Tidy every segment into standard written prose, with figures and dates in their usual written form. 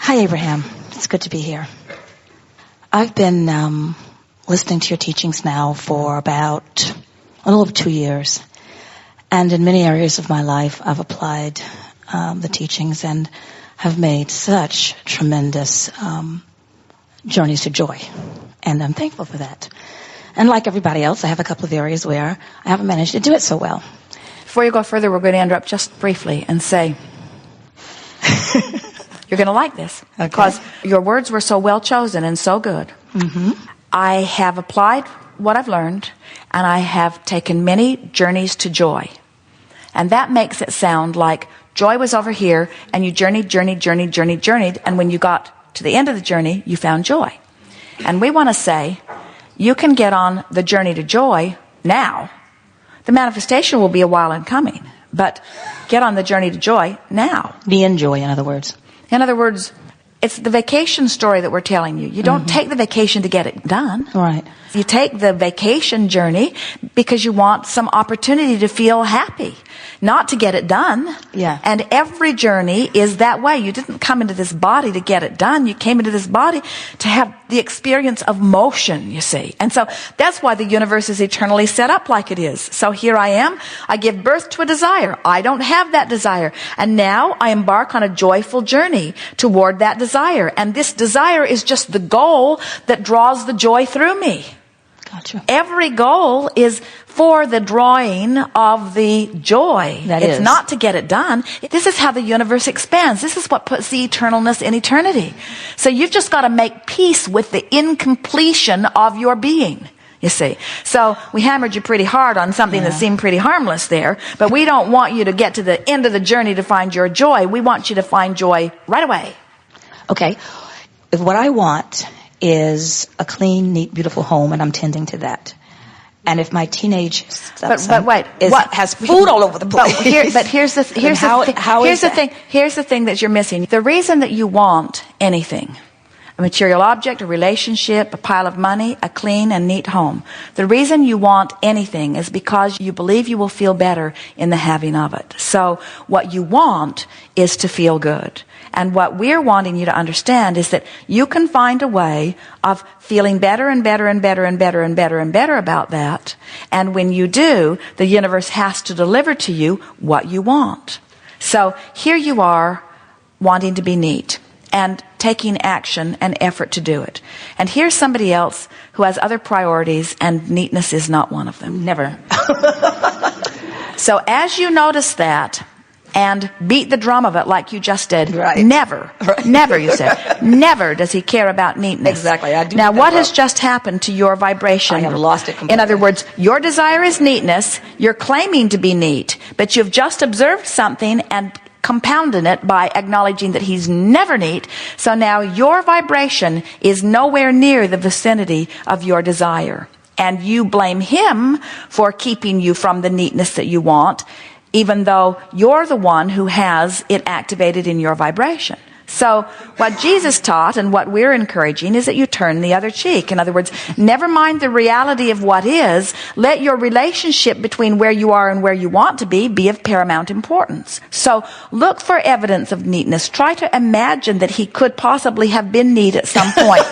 Hi, Abraham. It's good to be here. I've been listening to your teachings now for about a little over 2 years. And in many areas of my life, I've applied the teachings and have made such tremendous journeys to joy. And I'm thankful for that. And like everybody else, I have a couple of areas where I haven't managed to do it so well. Before you go further, we're going to interrupt just briefly and say, you're going to like this. Okay. Because your words were so well chosen and so good. Mm-hmm. I have applied what I've learned, and I have taken many journeys to joy. And that makes it sound like joy was over here, and you journeyed, and when you got to the end of the journey, you found joy. And we want to say, you can get on the journey to joy now. The manifestation will be a while in coming, but get on the journey to joy now. Be in joy, in other words. In other words, it's the vacation story that we're telling you. You don't take the vacation to get it done. Right. You take the vacation journey because you want some opportunity to feel happy, not to get it done. Yeah. And every journey is that way. You didn't come into this body to get it done. You came into this body to have the experience of motion, you see. And so that's why the universe is eternally set up like it is. So here I am. I give birth to a desire. I don't have that desire. And now I embark on a joyful journey toward that desire. And this desire is just the goal that draws the joy through me. Gotcha. Every goal is for the drawing of the joy. It's not to get it done. This is how the universe expands. This is what puts the eternalness in eternity. So you've just got to make peace with the incompletion of your being, you see. So we hammered you pretty hard on something that seemed pretty harmless there, but we don't want you to get to the end of the journey to find your joy. We want you to find joy right away. Okay. What I want is a clean, neat, beautiful home, and I'm tending to that. And if my teenage stepson has food all over the place, here's the thing that you're missing. The reason that you want anything, a material object, a relationship, a pile of money, a clean and neat home, the reason you want anything is because you believe you will feel better in the having of it. So what you want is to feel good. And what we're wanting you to understand is that you can find a way of feeling better and better and better and better and better and better about that. And when you do, the universe has to deliver to you what you want. So here you are wanting to be neat and taking action and effort to do it. And here's somebody else who has other priorities, and neatness is not one of them. Never. So as you notice that, and beat the drum of it like you just did. Right. Never, you said, never does he care about neatness. Exactly. I do. Now, what has just happened to your vibration? I have lost it completely. In other words, your desire is neatness. You're claiming to be neat, but you've just observed something and compounded it by acknowledging that he's never neat. So now your vibration is nowhere near the vicinity of your desire. And you blame him for keeping you from the neatness that you want, even though you're the one who has it activated in your vibration. So what Jesus taught and what we're encouraging is that you turn the other cheek. In other words, never mind the reality of what is. Let your relationship between where you are and where you want to be of paramount importance. So look for evidence of neatness. Try to imagine that he could possibly have been neat at some point.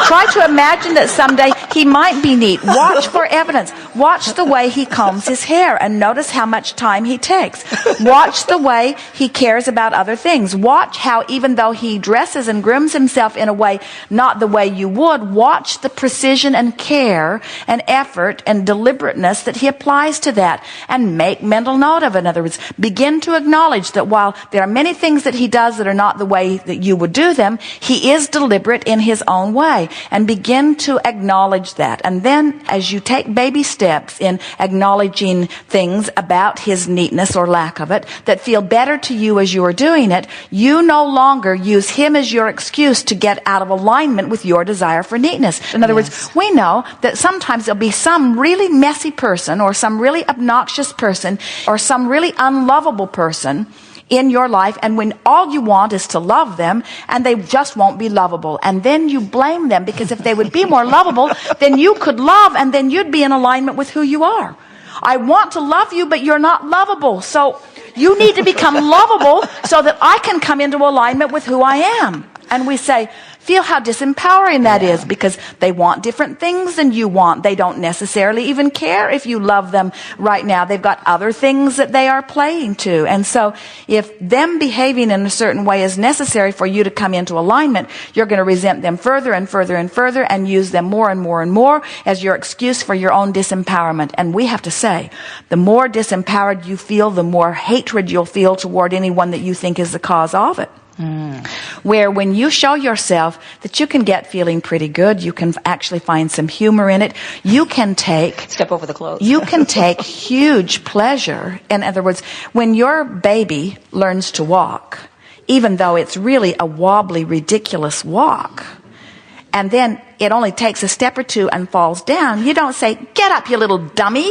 Try to imagine that someday he might be neat. Watch for evidence. Watch the way he combs his hair and notice how much time he takes. Watch the way he cares about other things. Watch how even though he dresses and grooms himself in a way not the way you would, watch the precision and care and effort and deliberateness that he applies to that, and make mental note of it. In other words, begin to acknowledge that while there are many things that he does that are not the way that you would do them, he is deliberate in his own way, and begin to acknowledge that. And then as you take baby steps in acknowledging things about his neatness or lack of it that feel better to you as you are doing it, you no longer use him as your excuse to get out of alignment with your desire for neatness. In other words, we know that sometimes there'll be some really messy person or some really obnoxious person or some really unlovable person in your life, and when all you want is to love them, and they just won't be lovable. And then you blame them, because if they would be more lovable, then you could love, and then you'd be in alignment with who you are. I want to love you, but you're not lovable. So you need to become lovable so that I can come into alignment with who I am. And we say, feel how disempowering that is, because they want different things than you want. They don't necessarily even care if you love them right now. They've got other things that they are playing to. And so if them behaving in a certain way is necessary for you to come into alignment, you're going to resent them further and further and further and use them more and more and more as your excuse for your own disempowerment. And we have to say, the more disempowered you feel, the more hatred you'll feel toward anyone that you think is the cause of it. Where when you show yourself that you can get feeling pretty good, you can actually find some humor in it, you can step over the clothes. You can take huge pleasure. In other words, when your baby learns to walk, even though it's really a wobbly, ridiculous walk, and then it only takes a step or two and falls down, you don't say, "Get up, you little dummy."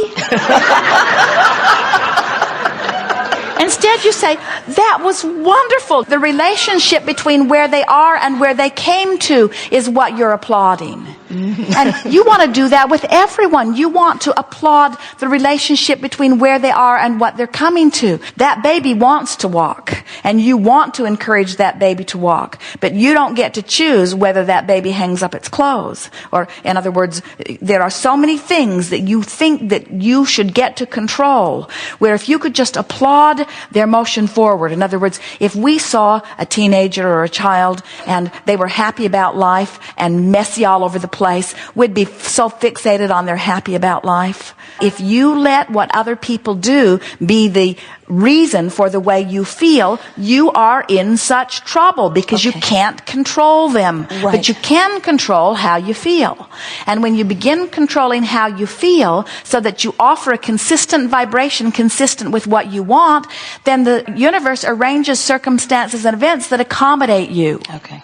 Instead, you say, "That was wonderful." The relationship between where they are and where they came to is what you're applauding. And you want to do that with everyone. You want to applaud the relationship between where they are and what they're coming to. That baby wants to walk, and you want to encourage that baby to walk. But you don't get to choose whether that baby hangs up its clothes. Or, in other words, there are so many things that you think that you should get to control, where if you could just applaud their motion forward. In other words, if we saw a teenager or a child and they were happy about life and messy all over the place, we'd be so fixated on their happy about life. If you let what other people do be the reason for the way you feel, you are in such trouble because you can't control them. Right. But you can control how you feel. And when you begin controlling how you feel so that you offer a consistent vibration consistent with what you want, then the universe arranges circumstances and events that accommodate you. Okay.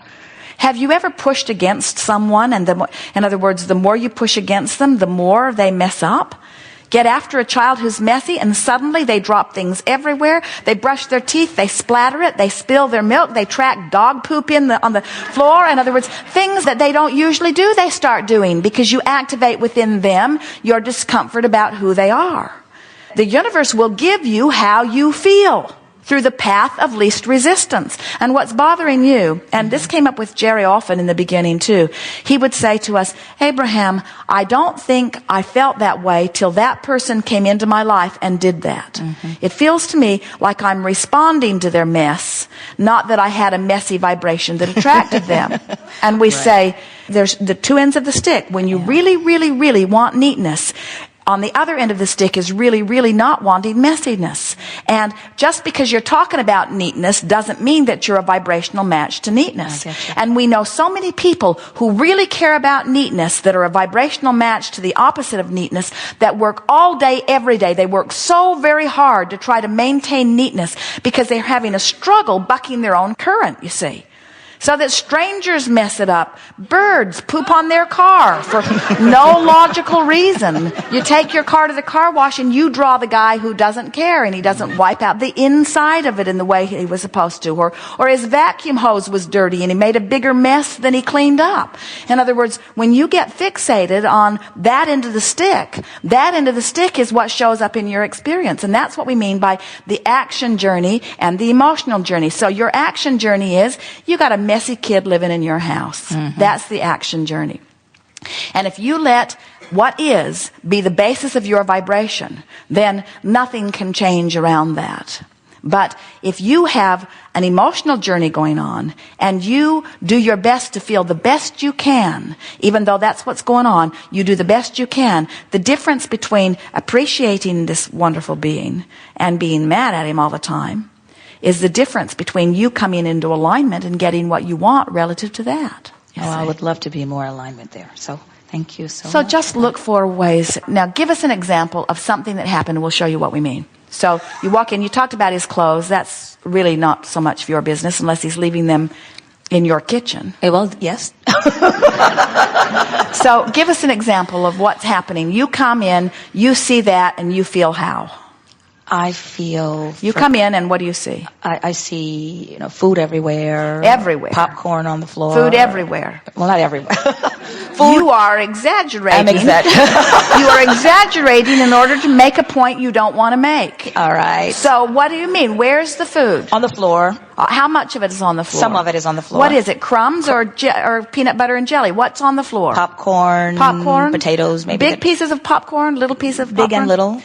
Have you ever pushed against someone, and in other words, the more you push against them, the more they mess up? Get after a child who's messy and suddenly they drop things everywhere. They brush their teeth, they splatter it, they spill their milk, they track dog poop on the floor. In other words, things that they don't usually do, they start doing because you activate within them your discomfort about who they are. The universe will give you how you feel through the path of least resistance. And what's bothering you, and this came up with Jerry often in the beginning too, he would say to us, "Abraham, I don't think I felt that way till that person came into my life and did that. It feels to me like I'm responding to their mess, not that I had a messy vibration that attracted them." And we say, there's the two ends of the stick. When you really, really, really want neatness, on the other end of the stick is really, really not wanting messiness. And just because you're talking about neatness doesn't mean that you're a vibrational match to neatness. And we know so many people who really care about neatness that are a vibrational match to the opposite of neatness that work all day, every day. They work so very hard to try to maintain neatness because they're having a struggle bucking their own current, you see. So that strangers mess it up. Birds poop on their car for no logical reason. You take your car to the car wash and you draw the guy who doesn't care and he doesn't wipe out the inside of it in the way he was supposed to. Or his vacuum hose was dirty and he made a bigger mess than he cleaned up. In other words, when you get fixated on that end of the stick is what shows up in your experience. And that's what we mean by the action journey and the emotional journey. So your action journey is, you got a messy kid living in your house. That's the action journey. And if you let what is be the basis of your vibration, then nothing can change around that. But if you have an emotional journey going on and you do your best to feel the best you can, even though that's what's going on, you do the best you can. The difference between appreciating this wonderful being and being mad at him all the time is the difference between you coming into alignment and getting what you want relative to that. I would love to be more alignment there. So thank you so much. So just look for ways. Now give us an example of something that happened and we'll show you what we mean. So you walk in, you talked about his clothes. That's really not so much of your business unless he's leaving them in your kitchen. Well, yes. So give us an example of what's happening. You come in, you see that, and you feel how? I feel... You come in and what do you see? I see, food everywhere. Everywhere. Popcorn on the floor. Food everywhere. Well, not everywhere. food. You are exaggerating. I'm exaggerating. You are exaggerating in order to make a point you don't want to make. All right. So what do you mean? Where's the food? On the floor. How much of it is on the floor? Some of it is on the floor. What is it? Crumbs or peanut butter and jelly? What's on the floor? Popcorn. Potatoes, maybe. Big pieces of popcorn, little pieces of popcorn? Big and little.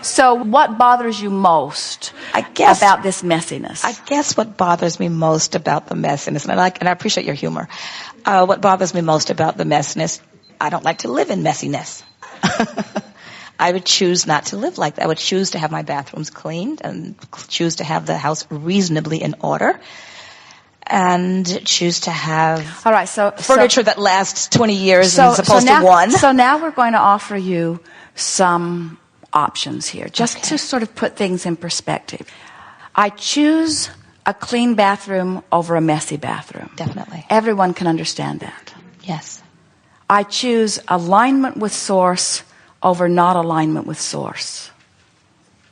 So what bothers you most about this messiness? I guess what bothers me most about the messiness, and I appreciate your humor, what bothers me most about the messiness, I don't like to live in messiness. I would choose not to live like that. I would choose to have my bathrooms cleaned and choose to have the house reasonably in order and choose to have all right, furniture that lasts 20 years as opposed to one. So now we're going to offer you some options here, just to sort of put things in perspective. I choose a clean bathroom over a messy bathroom. Definitely. Everyone can understand that. Yes. I choose alignment with source over not alignment with source.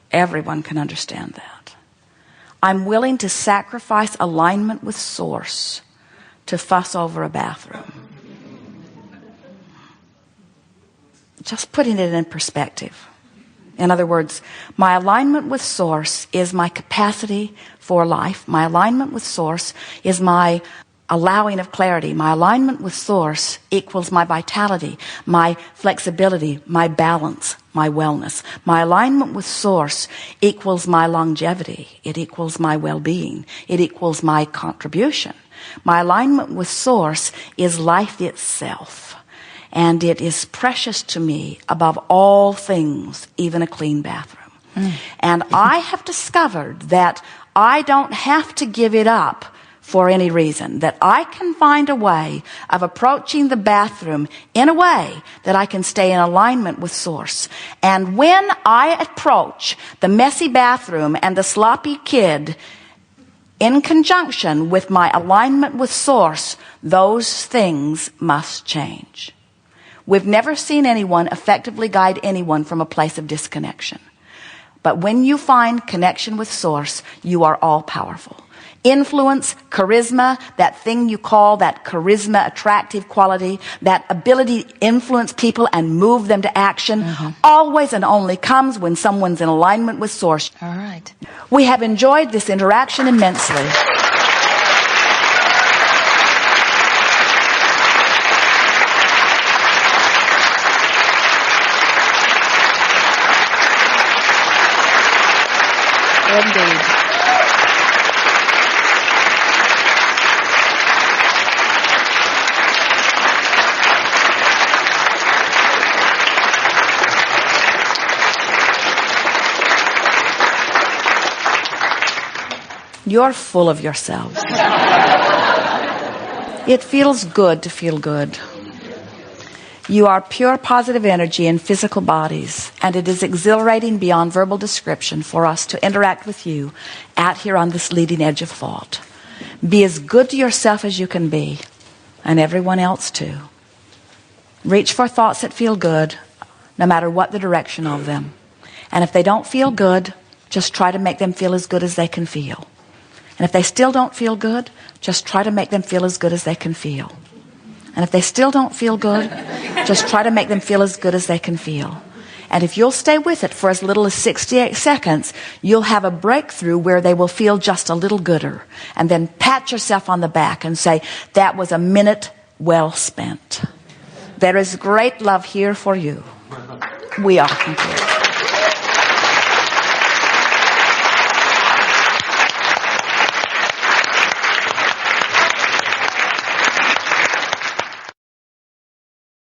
Everyone can understand that. I'm willing to sacrifice alignment with source to fuss over a bathroom. Just putting it in perspective. In other words, my alignment with source is my capacity for life. My alignment with source is my allowing of clarity. My alignment with source equals my vitality, my flexibility, my balance, my wellness. My alignment with source equals my longevity. It equals my well-being. It equals my contribution. My alignment with source is life itself. And it is precious to me above all things, even a clean bathroom. And I have discovered that I don't have to give it up for any reason, that I can find a way of approaching the bathroom in a way that I can stay in alignment with source. And when I approach the messy bathroom and the sloppy kid in conjunction with my alignment with source, those things must change. We've never seen anyone effectively guide anyone from a place of disconnection. But when you find connection with source, you are all powerful. Influence, charisma, that thing you call that charisma, attractive quality, that ability to influence people and move them to action, always and only comes when someone's in alignment with source. All right. We have enjoyed this interaction immensely. Indeed. You're full of yourselves. It feels good to feel good. You are pure positive energy in physical bodies, and it is exhilarating beyond verbal description for us to interact with you out here on this leading edge of thought. Be as good to yourself as you can be, and everyone else too. Reach for thoughts that feel good, no matter what the direction of them. And if they don't feel good, just try to make them feel as good as they can feel. And if they still don't feel good, just try to make them feel as good as they can feel. And if they still don't feel good, just try to make them feel as good as they can feel. And if you'll stay with it for as little as 68 seconds, you'll have a breakthrough where they will feel just a little gooder. And then pat yourself on the back and say, that was a minute well spent. There is great love here for you. We are complete.